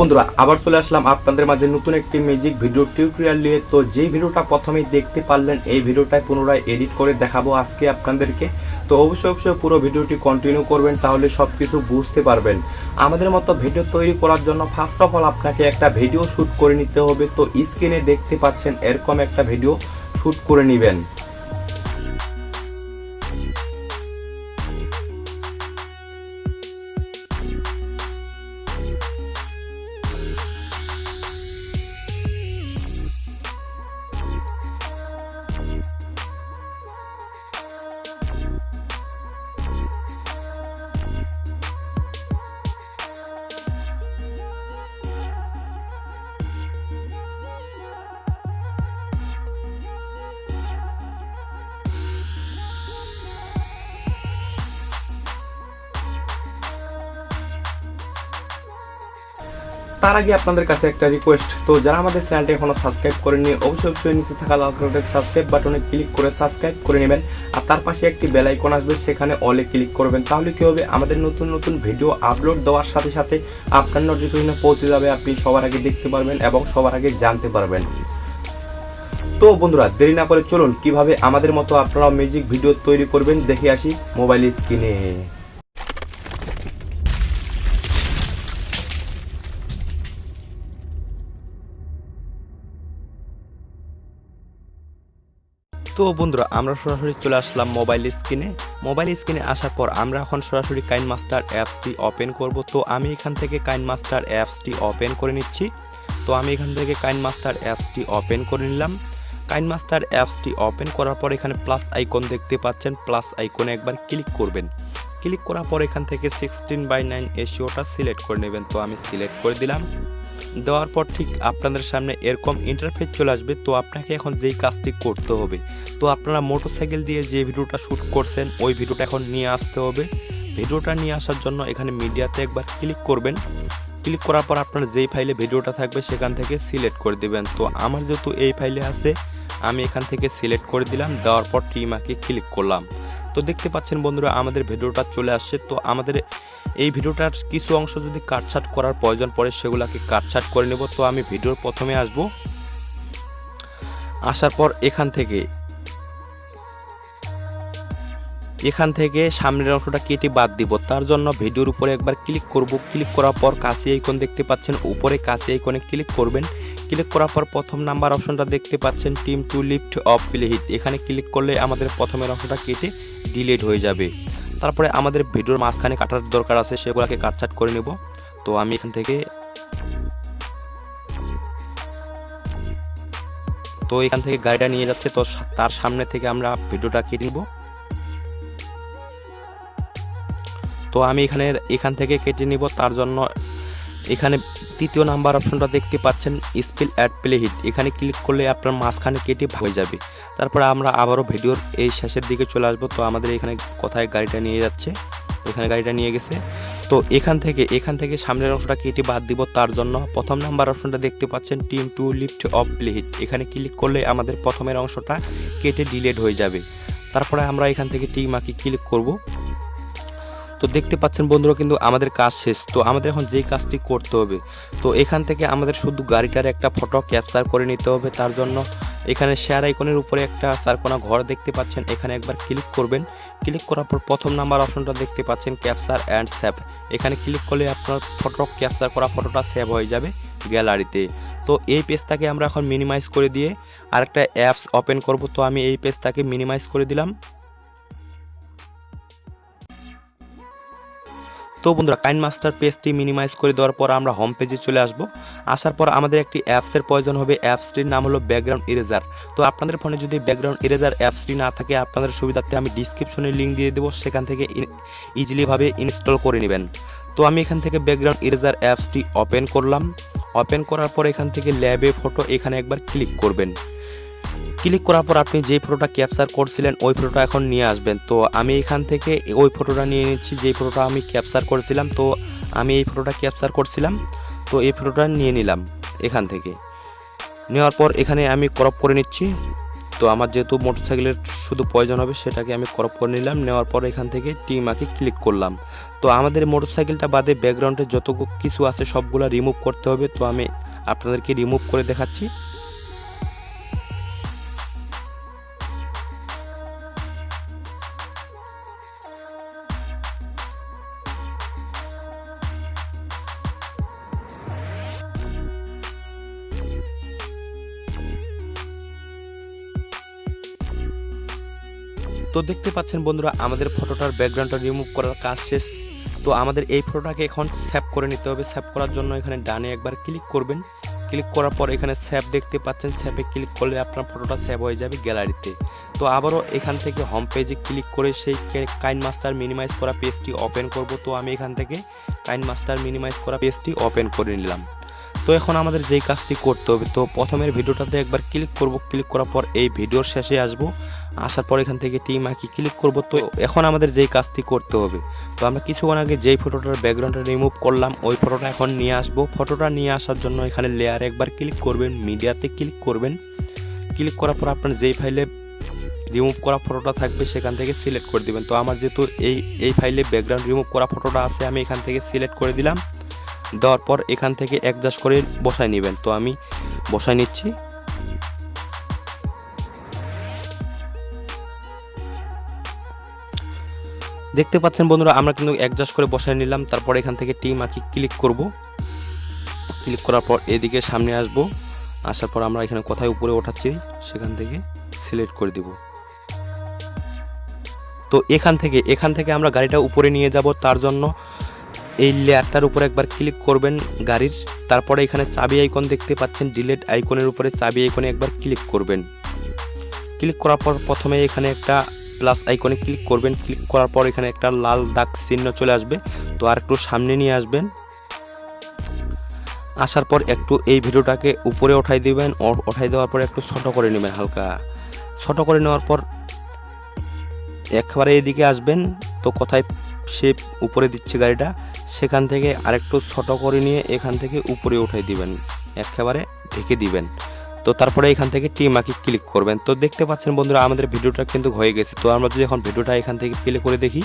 বন্ধুরা আবার চলে আসলাম আপনাদের মাঝে নতুন একটি ম্যাজিক ভিডিও টিউটোরিয়াল নিয়ে। তো যে ভিডিওটা প্রথমেই দেখতে পারলেন এই ভিডিওটাই পুনরায় এডিট করে দেখাবো আজকে আপনাদেরকে। তো অবশ্যই পুরো ভিডিওটি কন্টিনিউ করবেন, তাহলে সবকিছু বুঝতে পারবেন। আমাদের মতো ভিডিও তৈরি করার জন্য ফার্স্ট অফ অল আপনাকে একটা ভিডিও শ্যুট করে নিতে হবে। তো স্ক্রিনে দেখতে পাচ্ছেন এরকম একটা ভিডিও শ্যুট করে নেবেন। তার আগে আপনাদের কাছে একটা রিকোয়েস্ট, তো যারা আমাদের চ্যানেলটি এখনো সাবস্ক্রাইব করেননি অবশ্যই নিচে থাকা লাল কালারের সাবস্ক্রাইব বাটনে ক্লিক করে সাবস্ক্রাইব করে নেবেন। আর তার পাশে একটি বেল আইকন আসবে, সেখানে অলে ক্লিক করবেন। তাহলে কি হবে, আমাদের নতুন ভিডিও আপলোড দেওয়ার সাথে সাথে আপনার নোটিফিকেশনে পৌঁছে যাবে, আপনি সবার আগে দেখতে পারবেন এবং সবার আগে জানতে পারবেন। তো বন্ধুরা দেরি না করে চলুন কিভাবে আমাদের মতো আপনারা ম্যাজিক ভিডিও তৈরি করবেন দেখে আসি মোবাইল স্ক্রিনে। তো বন্ধুরা আমরা সরাসরি চলে আসলাম মোবাইল স্ক্রিনে আসার পর আমরা এখন সরাসরি কাইনমাস্টার অ্যাপসটি ওপেন করব। তো আমি এখান থেকে কাইনমাস্টার অ্যাপসটি ওপেন করে নিচ্ছি। তো আমি এখান থেকে কাইনমাস্টার অ্যাপসটি ওপেন করে নিলাম। কাইনমাস্টার অ্যাপসটি ওপেন করার পর এখানে প্লাস আইকন দেখতে পাচ্ছেন, প্লাস আইকনে একবার ক্লিক করবেন। ক্লিক করার পর এখান থেকে 16:9 রেশিওটা সিলেক্ট করে নেবেন। তো আমি সিলেক্ট করে দিলাম। দেওয়ার পর ঠিক আপনাদের সামনে এরকম ইন্টারফেস চলে আসবে। তো আপনাকে এখন যেই কাজটি করতে হবে, তো আপনারা মোটরসাইকেল দিয়ে যে ভিডিওটা শ্যুট করছেন ওই ভিডিওটা এখন নিয়ে আসতে হবে। ভিডিওটা নিয়ে আসার জন্য এখানে মিডিয়াতে একবার ক্লিক করবেন। ক্লিক করার পর আপনার যেই ফাইলে ভিডিওটা থাকবে সেখান থেকে সিলেক্ট করে দিবেন। তো আমার যেহেতু এই ফাইলে আছে আমি এখান থেকে সিলেক্ট করে দিলাম। দেওয়ার পর টিমাকে ক্লিক করলাম। তো দেখতে পাচ্ছেন বন্ধুরা আমাদের ভিডিওটা চলে আসছে। তো আমাদের এই ভিডিওটার কিছু অংশ যদি কাটছাট করার প্রয়োজন পড়ে সেগুলোকে কাটছাট করে নেব। তো আমি ভিডিওর প্রথমে আসব, আসার পর এখান থেকে সামনের অংশটা কেটে বাদ দিব। তার জন্য ভিডিওর উপরে একবার ক্লিক করব। ক্লিক করার পর কাছে আইকন দেখতে পাচ্ছেন, উপরে কাছে আইকনে ক্লিক করবেন। ক্লিক করার পর প্রথম নাম্বার অপশনটা দেখতে পাচ্ছেন team to lift off play hit, এখানে ক্লিক করলে আমাদের প্রথমের অংশটা কেটে ডিলিট হয়ে যাবে। তারপরে আমাদের ভিডিওর মাঝখানে কাটার দরকার আছে, সেগুলোকে কাটছাট করে নেব। তো আমি এখান থেকে গাড়িটা নিয়ে যাচ্ছে, তো তার সামনে থেকে আমরা ভিডিওটা কেটে নিব। তো আমি এখান থেকে কেটে নিব। তার জন্য এখানে তৃতীয় নাম্বার অপশনটা দেখতে পাচ্ছেন স্পিল অ্যাড প্লে হিট, এখানে ক্লিক করলে আপনার মাঝখানে কেটে হয়ে যাবে। তারপরে আমরা আবারও ভিডিওর এই শেষের দিকে চলে আসবো। তো আমাদের এখানে কোথায় গাড়িটা নিয়ে যাচ্ছে, এখানে গাড়িটা নিয়ে গেছে। তো এখান থেকে সামনের অংশটা কেটে বাদ দিব। তার জন্য প্রথম নাম্বার অপশনটা দেখতে পাচ্ছেন team to lift off play hit, এখানে ক্লিক করলে আমাদের প্রথমের অংশটা কেটে ডিলিট হয়ে যাবে। তারপরে আমরা এখান থেকে টিমাকে ক্লিক করব। তো দেখতে পাচ্ছেন বন্ধুরা কিন্তু আমাদের কাজ শেষ। তো আমাদের এখন যেই কাজটি করতে হবে, তো এখান থেকে আমাদের শুধু গাড়িটার একটা ফটো ক্যাপচার করে নিতে হবে। তার জন্য এখানে শেয়ার আইকনের উপরে একটা চারকোনা ঘর দেখতে পাচ্ছেন, এখানে একবার ক্লিক করবেন। ক্লিক করার পর প্রথম নাম্বার অপশনটা দেখতে পাচ্ছেন ক্যাপচার অ্যান্ড সেভ, এখানে ক্লিক করলে আপনার ফটো ক্যাপচার করা ফটোটা সেভ হয়ে যাবে গ্যালারিতে। তো এই পেজটাকে আমরা এখন মিনিমাইজ করে দিয়ে আরেকটা অ্যাপস ওপেন করব। তো আমি এই পেজটাকে মিনিমাইজ করে দিলাম। তো বন্ধুরা কাইনমাস্টার পেজটি মিনিমাইজ করে দেওয়ার পর আমরা হোম পেজে চলে আসার পর আমাদের একটি অ্যাপসের প্রয়োজন হবে। অ্যাপসটির নাম হলো ব্যাকগ্রাউন্ড ইরেজার। তো আপনাদের ফোনে যদি ব্যাকগ্রাউন্ড ইরেজার অ্যাপসটি না থাকে আপনাদের সুবিধার্থে আমি ডিসক্রিপশনে লিঙ্ক দিয়ে দেবো, সেখান থেকে ইজিলি ভাবে ইনস্টল করে নেবেন। তো আমি এখান থেকে ব্যাকগ্রাউন্ড ইরেজার অ্যাপসটি ওপেন করলাম। ওপেন করার পর এখান থেকে ল্যাবে ফটো, এখানে একবার ক্লিক করবেন। ক্লিক করার পর আপনি যে ফটোটা ক্যাপচার করছিলেন ওই ফটোটা এখন নিয়ে আসবেন। তো আমি এখান থেকে ওই ফটোটা নিয়ে নিচ্ছি, যে ফটোটা আমি ক্যাপচার করেছিলাম। তো আমি এই ফটোটা ক্যাপচার করছিলাম, তো এই ফটোটা নিয়ে নিলাম। এখান থেকে নেওয়ার পর এখানে আমি ক্রপ করে নিচ্ছি। তো আমার যেহেতু মোটরসাইকেলের শুধু প্রয়োজন হবে সেটাকে আমি ক্রপ করে নিলাম, নেওয়ার পর এখান থেকে টিম আঁকি ক্লিক করলাম। তো আমাদের মোটরসাইকেলটা বাদে ব্যাকগ্রাউন্ডে যত কিছু আছে সবগুলো রিমুভ করতে হবে। তো আমি আপনাদেরকে রিমুভ করে দেখাচ্ছি। তো দেখতে পাচ্ছেন বন্ধুরা, আমাদের ফটোটার ব্যাকগ্রাউন্ডটা রিমুভ করার কাজ শেষ। তো আমাদের এই ফটোটাকে এখন সেভ করে নিতে হবে। সেভ করার জন্য এখানে ডানে একবার ক্লিক করবেন। ক্লিক করার পর এখানে সেভ দেখতে পাচ্ছেন, সেভে ক্লিক করলে আপনার ফটোটা সেভ হয়ে যাবে গ্যালারিতে। তো আবারও এখান থেকে হোম পেজে ক্লিক করে সেই কাইনমাস্টার মিনিমাইজ করা পেজটি ওপেন করব। তো আমি এখান থেকে কাইনমাস্টার মিনিমাইজ করা পেজটি ওপেন করে নিলাম। তো এখন আমাদের যেই কাজটি করতে হবে, তো প্রথমের ভিডিওটাতে একবার ক্লিক করব। ক্লিক করার পর এই ভিডিওর শেষে আসব, আসার পর এখান থেকে টিম আঁকি ক্লিক করব। তো এখন আমাদের যেই কাজটি করতে হবে, তো আমরা কিছুক্ষণ আগে যেই ফটোটার ব্যাকগ্রাউন্ডটা রিমুভ করলাম ওই ফটোটা এখন নিয়ে আসব। ফটোটা নিয়ে আসার জন্য এখানে লেয়ারে একবার ক্লিক করবেন, মিডিয়াতে ক্লিক করবেন। ক্লিক করার পর আপনার যেই ফাইলে রিমুভ করা ফটোটা থাকবে সেখান থেকে সিলেক্ট করে দিবেন। তো আমার যেহেতু এই ফাইলে ব্যাকগ্রাউন্ড রিমুভ করা ফটোটা আছে, আমি এখান থেকে সিলেক্ট করে দিলাম। দেওয়ার পর এখান থেকে অ্যাডজাস্ট করে বসায় নেবেন। তো আমি বসায় নিচ্ছি। দেখতে পাচ্ছেন বন্ধুরা, আমরা কিন্তু অ্যাডজাস্ট করে বসায় নিলাম। তারপর এখান থেকে টিম আঁকি ক্লিক করব। ক্লিক করার পর এদিকে সামনে আসব, আসার পর আমরা এখানে কোথায় উপরে ওঠাচ্ছি সেখান থেকে সিলেক্ট করে দিব। তো এখান থেকে আমরা গাড়িটা উপরে নিয়ে যাব। তার জন্য এই লেয়ারটার উপরে একবার ক্লিক করবেন গাড়ির। তারপরে এখানে চাবি আইকন দেখতে পাচ্ছেন, ডিলিট আইকনের উপরে চাবি আইকনে একবার ক্লিক করবেন। ক্লিক করার পর প্রথমে এখানে একটা প্লাস আইকনে ক্লিক করবেন। ক্লিক করার পর এখানে একটা লাল দাগ চিহ্ন চলে আসবে। তো আর একটু সামনে নিয়ে আসবেন। আসার পর একটু এই ভিডিওটাকে উপরে উঠাই দিবেন। উঠাই দেওয়ার পর একটু ছোট করে নেবেন, হালকা ছোট করে নেওয়ার পর একেবারে এদিকে আসবেন। তো কোথায় সে উপরে দিচ্ছে গাড়িটা সেখান থেকে আরেকটু ছোট করে নিয়ে এখান থেকে উপরে উঠাই দিবেন, একেবারে ঢেকে দিবেন। তো তারপরে এখান থেকে টিম আঁকি ক্লিক করবেন। তো দেখতে পাচ্ছেন বন্ধুরা, আমাদের ভিডিওটা কিন্তু হয়ে গেছে। তো আমরা যদি এখন ভিডিওটা এখান থেকে প্লে করে দেখি,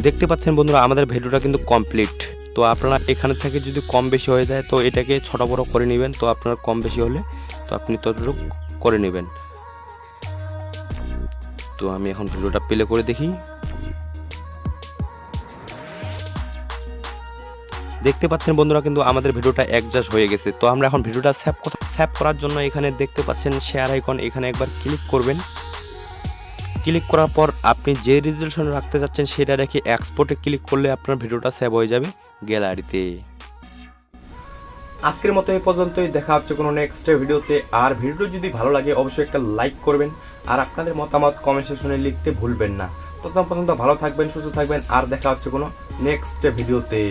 দেখতে পাচ্ছেন বন্ধুরা আমাদের ভিডিওটা কিন্তু কমপ্লিট। তো আপনারা এখানে থেকে যদি কম বেশি হয়ে যায় তো এটাকে ছোট বড় করে নেবেন। তো আপনার কম বেশি হলে তো আপনি ততটুকু করে নেবেন। তো আমি এখন ভিডিওটা প্লে করে দেখি। দেখতে পাচ্ছেন বন্ধুরা, কিন্তু আমাদের ভিডিওটা অ্যাডজাস্ট হয়ে গেছে। তো আমরা এখন ভিডিওটা সেভ করার জন্য এখানে দেখতে পাচ্ছেন শেয়ার আইকন, এখানে একবার ক্লিক করবেন। ক্লিক করার পর আপনি যে রেজলিউশন রাখতে যাচ্ছেন সেটা রেখে এক্সপোর্টে ক্লিক করলে আপনার ভিডিওটা সেভ হয়ে যাবে গ্যালারিতে। আজকের মতো এই পর্যন্তই, দেখা হচ্ছে কোনো নেক্সট ভিডিওতে। আর ভিডিও যদি ভালো লাগে অবশ্যই একটা লাইক করবেন, আর আপনাদের মতামত কমেন্ট সেকশনে লিখতে ভুলবেন না। ততক্ষণ পর্যন্ত ভালো থাকবেন, সুস্থ থাকবেন, আর দেখা হচ্ছে কোনো নেক্সট ভিডিওতে।